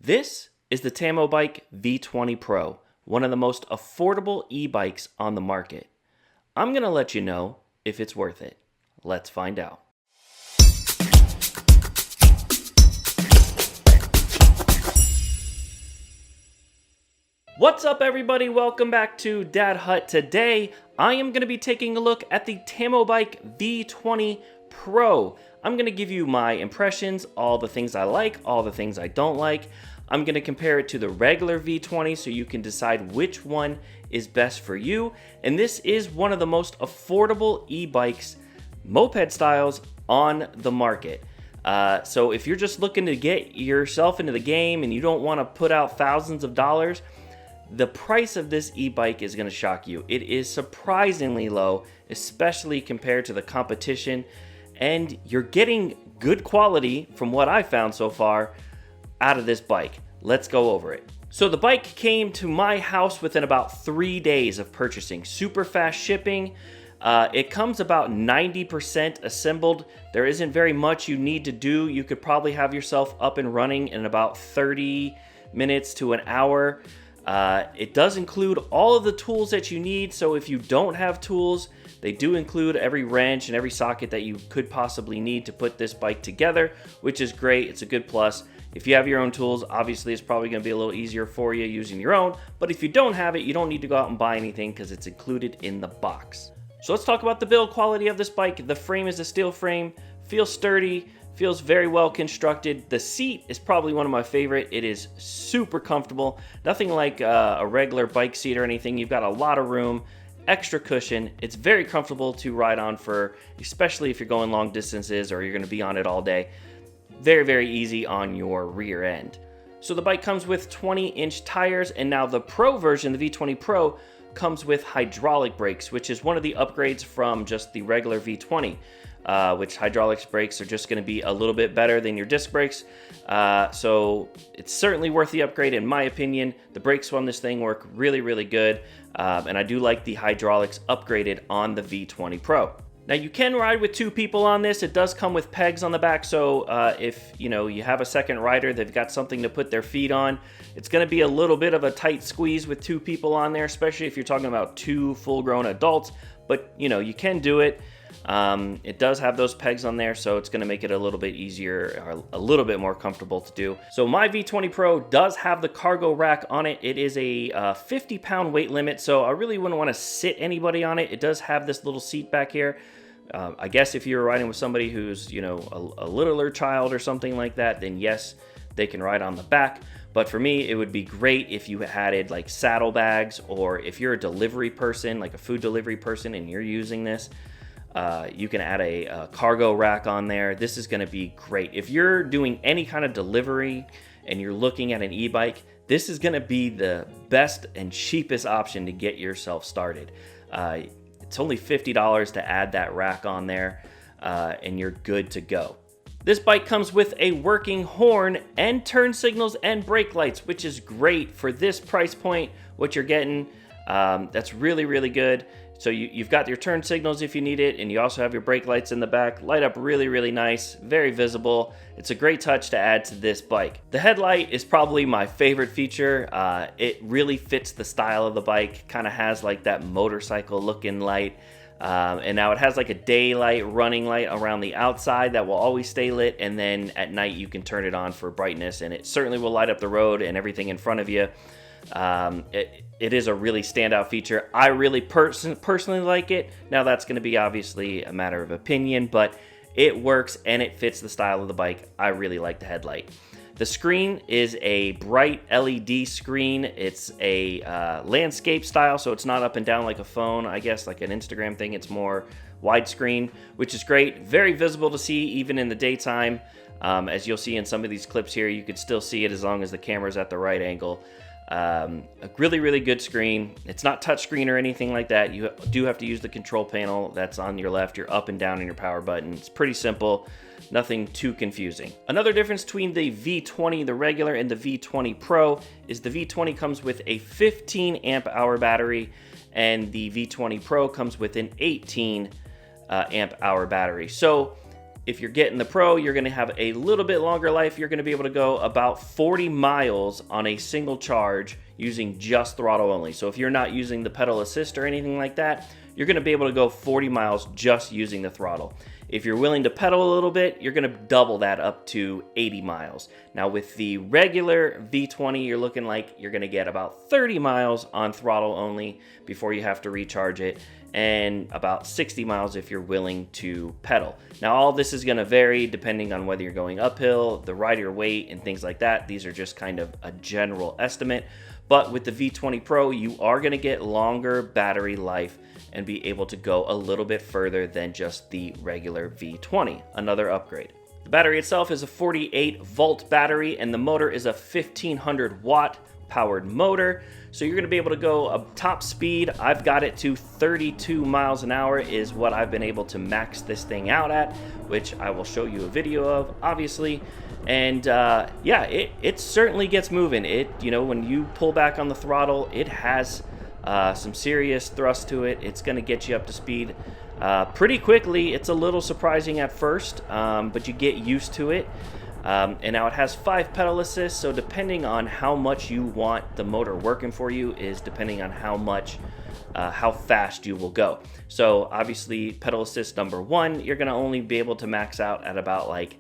This is the Tamobyke V20 Pro, one of the most affordable e-bikes on the market. I'm going to let you know if it's worth it. Let's find out. What's up, everybody? Welcome back to Dad Hut. Today, I am going to be taking a look at the Tamobyke V20 Pro. I'm going to give you my impressions, all the things I like, all the things I don't like. I'm going to compare it to the regular V20 so you can decide which one is best for you. And this is one of the most affordable e-bikes, moped styles, on the market. So if you're just looking to get yourself into the game and you don't want to put out thousands of dollars, the price of this e-bike is going to shock you. It is surprisingly low, especially compared to the competition, and you're getting good quality from what I found so far out of this bike. Let's go over it. So the bike came to my house within about 3 days of purchasing. Super fast shipping. It comes about 90% assembled. There isn't very much you need to do. You could probably have yourself up and running in about 30 minutes to an hour. It does include all of the tools that you need, so if you don't have tools, they do include every wrench and every socket that you could possibly need to put this bike together, which is great. It's a good plus. If you have your own tools, obviously it's probably going to be a little easier for you using your own, but if you don't have it, you don't need to go out and buy anything because it's included in the box. So let's talk about the build quality of this bike. The frame is a steel frame, feels sturdy, feels very well constructed. The seat is probably one of my favorite. It is super comfortable. Nothing like a regular bike seat or anything. You've got a lot of room, extra cushion. It's very comfortable to ride on for, especially if you're going long distances or you're going to be on it all day. Very, very easy on your rear end. So the bike comes with 20-inch tires, and now the Pro version, the V20 Pro, comes with hydraulic brakes, which is one of the upgrades from just the regular V20. Which hydraulics brakes are just going to be a little bit better than your disc brakes. So it's certainly worth the upgrade in my opinion. The brakes on this thing work really, really good. And I do like the hydraulics upgraded on the V20 Pro. Now you can ride with 2 people on this. It does come with pegs on the back, so if you have a second rider, they've got something to put their feet on. It's going to be a little bit of a tight squeeze with 2 people on there, especially if you're talking about 2 full-grown adults. But you can do it. It does have those pegs on there, so it's going to make it a little bit easier, or a little bit more comfortable to do. So my V20 Pro does have the cargo rack on it. It is a 50-pound weight limit, so I really wouldn't want to sit anybody on it. It does have this little seat back here. I guess if you're riding with somebody who's, a littler child or something like that, then yes, they can ride on the back. But for me, it would be great if you added like saddlebags, or if you're a delivery person, like a food delivery person, and you're using this, you can add a cargo rack on there. This is going to be great. If you're doing any kind of delivery and you're looking at an e-bike, this is going to be the best and cheapest option to get yourself started. It's only $50 to add that rack on there, and you're good to go. This bike comes with a working horn and turn signals and brake lights, which is great for this price point. What you're getting, that's really, really good. So you've got your turn signals if you need it, and you also have your brake lights in the back. Light up really, really nice, very visible. It's a great touch to add to this bike. The headlight is probably my favorite feature. It really fits the style of the bike, kind of has like that motorcycle looking light. And now it has like a daylight running light around the outside that will always stay lit, and then at night you can turn it on for brightness, and it certainly will light up the road and everything in front of you. It is a really standout feature. I really personally like it. Now that's going to be obviously a matter of opinion, but it works and it fits the style of the bike. I really like the headlight. The screen is a bright LED screen. It's a landscape style, so it's not up and down like a phone, I guess, like an Instagram thing. It's more widescreen, which is great. Very visible to see even in the daytime. As you'll see in some of these clips here, you could still see it as long as the camera's at the right angle. A really, really good screen. It's not touchscreen or anything like that. You do have to use the control panel that's on your left, your up and down, and your power button. It's pretty simple, nothing too confusing. Another difference between the V20, the regular, and the V20 Pro is the V20 comes with a 15 amp hour battery, and the V20 Pro comes with an 18 amp hour battery. So If you're getting the Pro, you're going to have a little bit longer life. You're going to be able to go about 40 miles on a single charge using just throttle only. So if you're not using the pedal assist or anything like that, you're going to be able to go 40 miles just using the throttle. If you're willing to pedal a little bit, you're going to double that up to 80 miles. Now with the regular V20, you're looking like you're going to get about 30 miles on throttle only before you have to recharge it, and about 60 miles if you're willing to pedal. Now all this is going to vary depending on whether you're going uphill, the rider weight, and things like that. These are just kind of a general estimate. But with the V20 Pro, you are going to get longer battery life and be able to go a little bit further than just the regular V20, another upgrade. The battery itself is a 48 volt battery, and the motor is a 1500 watt powered motor. So you're going to be able to go a top speed. I've got it to 32 miles an hour is what I've been able to max this thing out at, which I will show you a video of, obviously. And yeah, it certainly gets moving. When you pull back on the throttle, it has some serious thrust to it. It's going to get you up to speed pretty quickly. It's a little surprising at first, but you get used to it. And now it has 5 pedal assists, so depending on how much you want the motor working for you is depending on how fast you will go. So obviously pedal assist number 1, you're going to only be able to max out at about like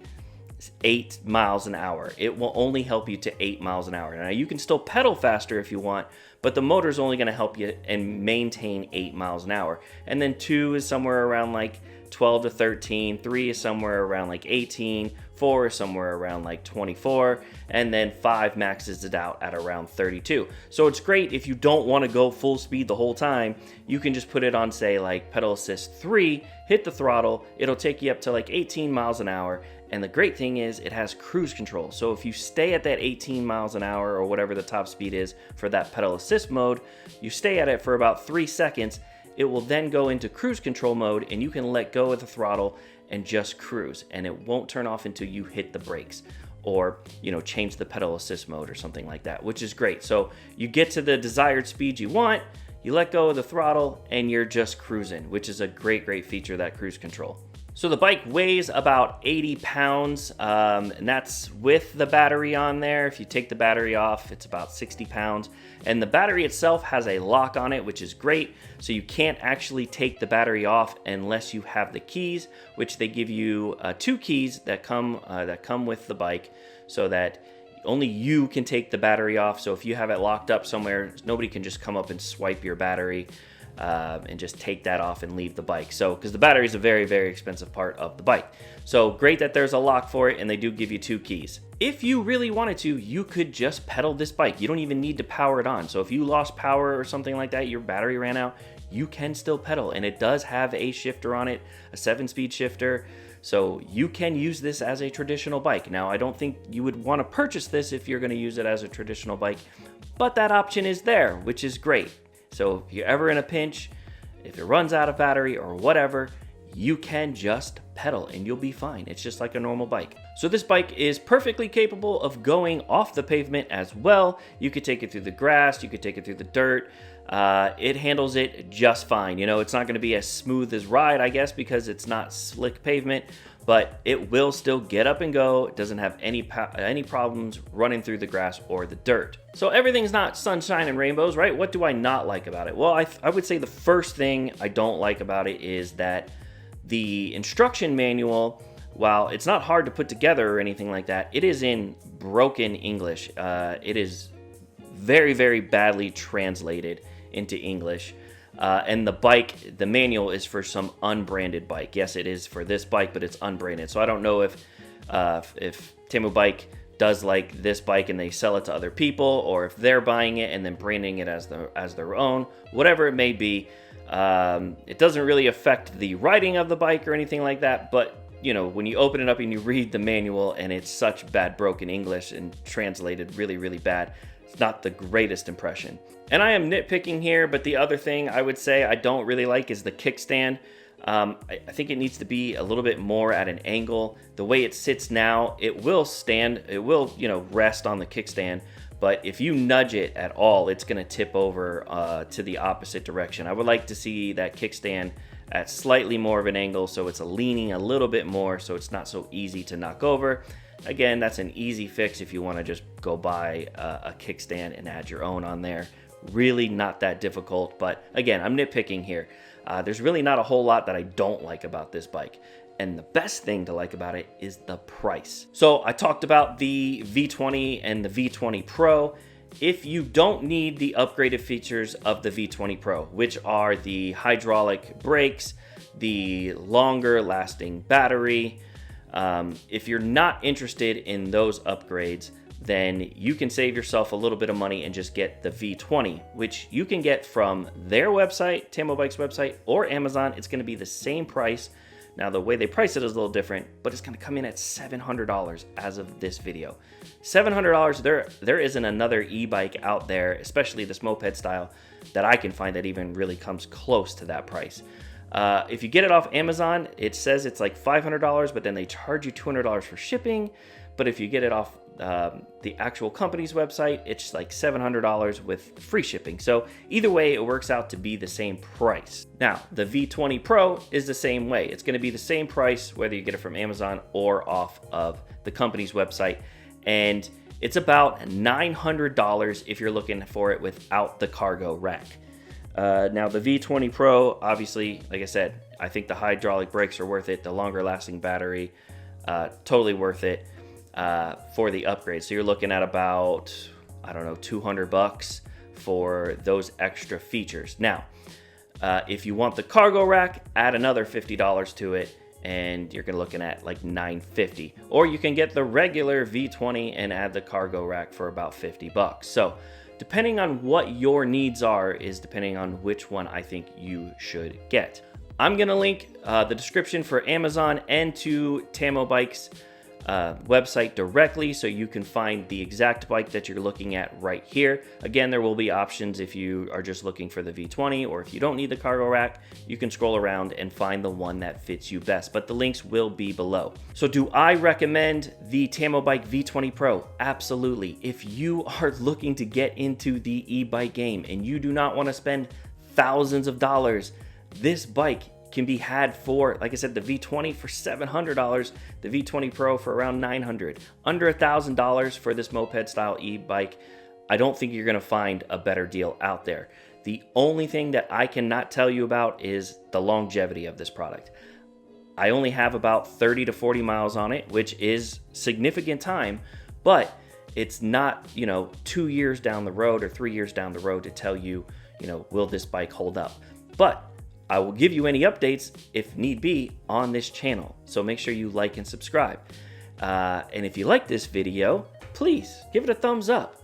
8 miles an hour. It will only help you to 8 miles an hour. Now you can still pedal faster if you want, but the motor's only going to help you and maintain 8 miles an hour. And then 2 is somewhere around like 12 to 13, 3 is somewhere around like 18, 4 is somewhere around like 24, and then 5 maxes it out at around 32. So it's great if you don't want to go full speed the whole time. You can just put it on, say, like pedal assist 3, hit the throttle, it'll take you up to like 18 miles an hour. And the great thing is it has cruise control. So if you stay at that 18 miles an hour or whatever the top speed is for that pedal assist mode, you stay at it for about 3 seconds. It will then go into cruise control mode and you can let go of the throttle and just cruise, and it won't turn off until you hit the brakes or change the pedal assist mode or something like that, which is great. So you get to the desired speed you want, you let go of the throttle, and you're just cruising, which is a great feature, that cruise control. So the bike weighs about 80 pounds, and that's with the battery on there. If you take the battery off, it's about 60 pounds. And the battery itself has a lock on it, which is great. So you can't actually take the battery off unless you have the keys, which they give you 2 keys that come with the bike, so that only you can take the battery off. So if you have it locked up somewhere, nobody can just come up and swipe your battery and just take that off and leave the bike. So, because the battery is a very expensive part of the bike. So great that there's a lock for it, and they do give you 2 keys. If you really wanted to, you could just pedal this bike. You don't even need to power it on. So if you lost power or something like that, your battery ran out, you can still pedal. And it does have a shifter on it, a 7-speed shifter. So you can use this as a traditional bike. Now, I don't think you would want to purchase this if you're going to use it as a traditional bike, but that option is there, which is great. So if you're ever in a pinch, if it runs out of battery or whatever, you can just pedal and you'll be fine. It's just like a normal bike. So this bike is perfectly capable of going off the pavement as well. You could take it through the grass, you could take it through the dirt. It handles it just fine. It's not going to be as smooth as ride, I guess, because it's not slick pavement, but it will still get up and go. It doesn't have any problems running through the grass or the dirt. So everything's not sunshine and rainbows, right? What do I not like about it? Well, I would say the first thing I don't like about it is that the instruction manual, while it's not hard to put together or anything like that, it is in broken English. It is very badly translated into English. And the manual is for some unbranded bike. Yes, it is for this bike, but it's unbranded. So I don't know if Tamobyke does like this bike and they sell it to other people, or if they're buying it and then branding it as their own. Whatever it may be, it doesn't really affect the riding of the bike or anything like that. But when you open it up and you read the manual and it's such bad broken English and translated really bad, it's not the greatest impression. And I am nitpicking here, but the other thing I would say I don't really like is the kickstand. I think it needs to be a little bit more at an angle. The way it sits now, it will stand, it will, rest on the kickstand, but if you nudge it at all, it's gonna tip over to the opposite direction. I would like to see that kickstand at slightly more of an angle, so it's leaning a little bit more, so it's not so easy to knock over. Again, that's an easy fix if you want to just go buy a kickstand and add your own on there. Really not that difficult, but again, I'm nitpicking here. There's really not a whole lot that I don't like about this bike. And the best thing to like about it is the price. So I talked about the V20 and the V20 Pro. If you don't need the upgraded features of the V20 Pro, which are the hydraulic brakes, the longer lasting battery, if you're not interested in those upgrades, then you can save yourself a little bit of money and just get the V20, which you can get from their website, Tamobyke's website, or Amazon. It's going to be the same price. Now, the way they price it is a little different, but it's going to come in at $700 as of this video. $700, there isn't another e-bike out there, especially this moped style, that I can find that even really comes close to that price. If you get it off Amazon, it says it's like $500, but then they charge you $200 for shipping. But if you get it off the actual company's website, it's like $700 with free shipping. So either way, it works out to be the same price. Now, the V20 Pro is the same way. It's going to be the same price whether you get it from Amazon or off of the company's website. And it's about $900 if you're looking for it without the cargo rack. Now, the V20 Pro, obviously, like I said, I think the hydraulic brakes are worth it. The longer lasting battery, totally worth it. For the upgrade. So you're looking at about, I don't know, $200 for those extra features. Now, if you want the cargo rack, add another $50 to it, and you're looking at like $950. Or you can get the regular V20 and add the cargo rack for about $50. So depending on what your needs are is depending on which one I think you should get. I'm gonna link the description for Amazon and to Tamobyke's website directly, so you can find the exact bike that you're looking at right here. Again, there will be options if you are just looking for the V20, or if you don't need the cargo rack, you can scroll around and find the one that fits you best, but the links will be below. So do I recommend the Tamobyke V20 Pro? Absolutely. If you are looking to get into the e-bike game and you do not want to spend thousands of dollars, this bike can be had for, like I said, the V20 for $700, the V20 Pro for around $900. Under $1,000 for this moped style e-bike. I don't think you're gonna find a better deal out there. The only thing that I cannot tell you about is the longevity of this product. I only have about 30 to 40 miles on it, which is significant time, but it's not, 2 years down the road or 3 years down the road to tell you, will this bike hold up? But I will give you any updates, if need be, on this channel. So make sure you like and subscribe. And if you like this video, please give it a thumbs up.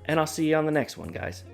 And I'll see you on the next one, guys.